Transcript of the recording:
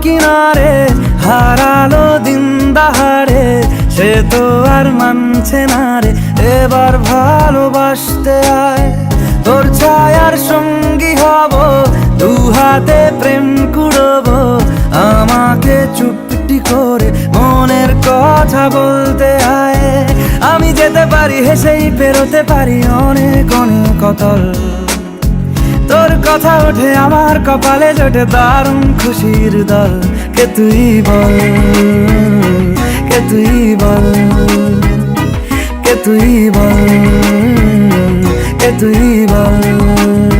কিনারে হারালো দিন দাহাড়ে, সে তো আর মানছে না রে। এবার ভালোবাসতে আয়, তোর ছায়ার সঙ্গী হব, দু হাতে প্রেম কুড়বো। আমাকে চুপটি করে মনের কথা বলতে আয়। আমি যেতে পারি হেসেই পেরোতে পারি অনেক অনেক অতল। তোর কথা ওঠে আমার কপালে জোটে দারুণ খুশির দল। কে তুই বল, কে তুই বল, কে তুই বল, কে তুই বল।